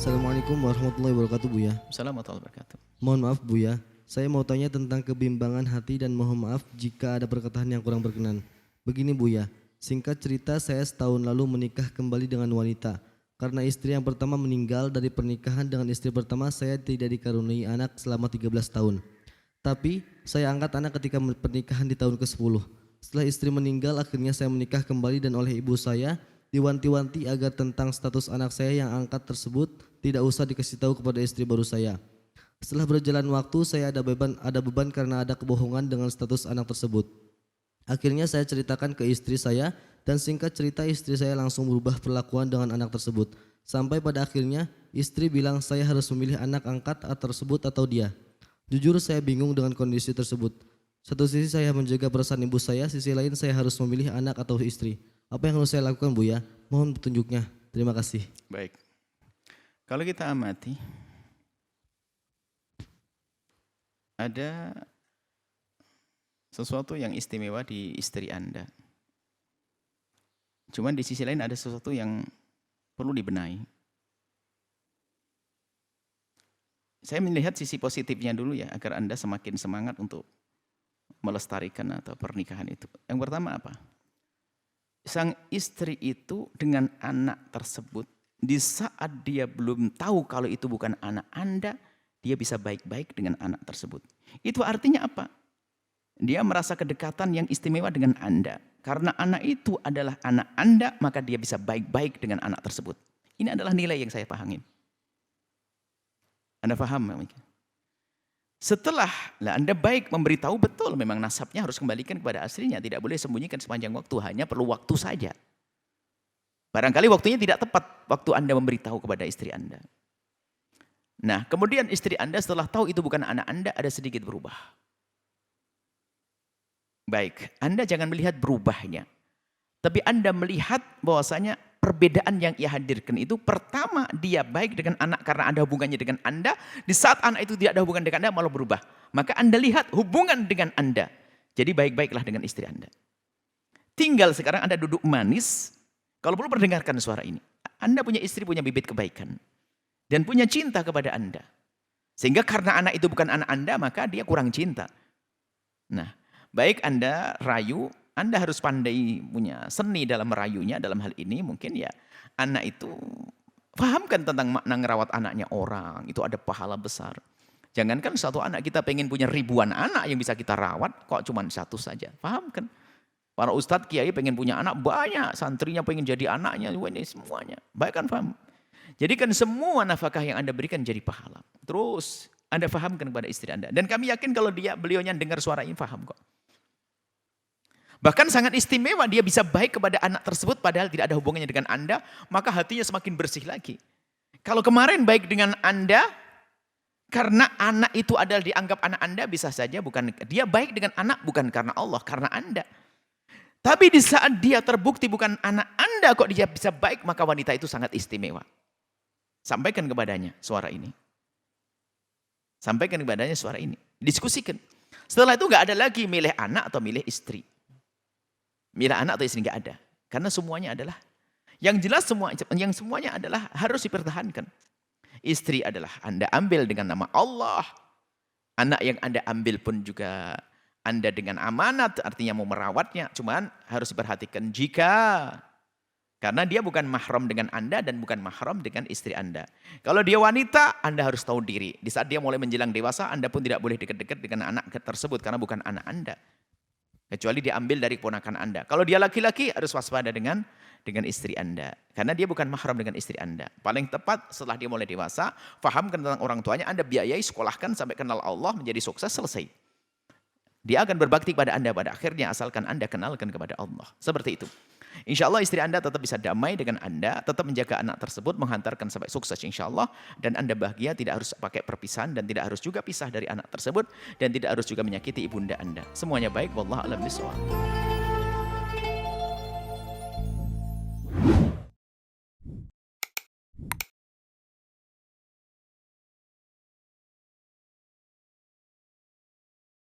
Assalamualaikum warahmatullahi wabarakatuh, Buya. Assalamualaikum warahmatullahi wabarakatuh. Mohon maaf, Buya. Saya mau tanya tentang kebimbangan hati dan mohon maaf jika ada perkataan yang kurang berkenan. Begini, Buya. Singkat cerita, saya setahun lalu menikah kembali dengan wanita. Karena istri yang pertama meninggal, dari pernikahan dengan istri pertama saya tidak dikaruniai anak selama 13 tahun. Tapi saya angkat anak ketika pernikahan di tahun ke-10. Setelah istri meninggal, akhirnya saya menikah kembali dan oleh ibu saya diwanti-wanti agar tentang status anak saya yang angkat tersebut tidak usah dikasih tahu kepada istri baru saya. Setelah berjalan waktu, saya ada beban karena ada kebohongan dengan status anak tersebut. Akhirnya saya ceritakan ke istri saya dan singkat cerita istri saya langsung berubah perlakuan dengan anak tersebut. Sampai pada akhirnya istri bilang saya harus memilih anak angkat tersebut atau dia. Jujur saya bingung dengan kondisi tersebut. Satu sisi saya menjaga perasaan ibu saya, sisi lain saya harus memilih anak atau istri. Apa yang harus saya lakukan, Buya? Mohon petunjuknya. Terima kasih. Baik. Kalau kita amati, ada sesuatu yang istimewa di istri Anda. Cuman di sisi lain ada sesuatu yang perlu dibenahi. Saya melihat sisi positifnya dulu ya, agar Anda semakin semangat untuk melestarikan atau pernikahan itu. Yang pertama apa? Sang istri itu dengan anak tersebut, di saat dia belum tahu kalau itu bukan anak Anda, dia bisa baik-baik dengan anak tersebut. Itu artinya apa? Dia merasa kedekatan yang istimewa dengan Anda. Karena anak itu adalah anak Anda, maka dia bisa baik-baik dengan anak tersebut. Ini adalah nilai yang saya pahami. Anda paham? Setelah Anda baik memberitahu betul memang nasabnya harus kembalikan kepada aslinya. Tidak boleh sembunyikan sepanjang waktu, hanya perlu waktu saja. Barangkali waktunya tidak tepat waktu Anda memberitahu kepada istri Anda. Nah, kemudian istri Anda setelah tahu itu bukan anak Anda, ada sedikit berubah. Baik, Anda jangan melihat berubahnya. Tapi Anda melihat bahwasanya perbedaan yang ia hadirkan itu, pertama dia baik dengan anak karena ada hubungannya dengan Anda. Di saat anak itu tidak ada hubungan dengan Anda malah berubah. Maka Anda lihat hubungan dengan Anda. Jadi baik-baiklah dengan istri Anda. Tinggal sekarang Anda duduk manis. Kalau perlu perdengarkan suara ini. Anda punya istri, punya bibit kebaikan. Dan punya cinta kepada Anda. Sehingga karena anak itu bukan anak Anda, maka dia kurang cinta. Nah, baik Anda rayu, Anda harus pandai punya seni dalam merayunya. Dalam hal ini mungkin ya anak itu pahamkan tentang makna ngerawat anaknya orang. Itu ada pahala besar. Jangankan satu anak, kita pengen punya ribuan anak yang bisa kita rawat. Kok cuma satu saja? Pahamkan. Para ustadz kiai pengen punya anak banyak. Santrinya pengen jadi anaknya. Ini semuanya. Baik kan paham? Jadikan semua nafkah yang Anda berikan jadi pahala. Terus Anda fahamkan kepada istri Anda. Dan kami yakin kalau beliaunya dengar suara ini paham kok. Bahkan sangat istimewa dia bisa baik kepada anak tersebut padahal tidak ada hubungannya dengan Anda, maka hatinya semakin bersih lagi. Kalau kemarin baik dengan Anda, karena anak itu adalah dianggap anak Anda, bisa saja bukan dia baik dengan anak bukan karena Allah, karena Anda. Tapi di saat dia terbukti bukan anak Anda kok dia bisa baik, maka wanita itu sangat istimewa. Sampaikan kepadanya suara ini. Sampaikan kepadanya suara ini. Diskusikan. Setelah itu nggak ada lagi milih anak atau milih istri. Milih anak atau istri nggak ada. Karena semuanya adalah, yang jelas semuanya adalah harus dipertahankan. Istri adalah Anda ambil dengan nama Allah. Anak yang Anda ambil pun juga Anda dengan amanat, artinya mau merawatnya. Cuman harus diperhatikan karena dia bukan mahram dengan Anda dan bukan mahram dengan istri Anda. Kalau dia wanita, Anda harus tahu diri. Di saat dia mulai menjelang dewasa, Anda pun tidak boleh dekat-dekat dengan anak tersebut karena bukan anak Anda. Kecuali diambil dari ponakan Anda. Kalau dia laki-laki harus waspada dengan istri Anda. Karena dia bukan mahram dengan istri Anda. Paling tepat setelah dia mulai dewasa, fahamkan tentang orang tuanya, Anda biayai, sekolahkan sampai kenal Allah, menjadi sukses, selesai. Dia akan berbakti pada Anda pada akhirnya asalkan Anda kenalkan kepada Allah. Seperti itu. Insya Allah istri Anda tetap bisa damai dengan Anda, tetap menjaga anak tersebut, menghantarkan sampai sukses insya Allah. Dan Anda bahagia, tidak harus pakai perpisahan dan tidak harus juga pisah dari anak tersebut. Dan tidak harus juga menyakiti ibunda Anda. Semuanya baik, wallahu a'lam bishawab.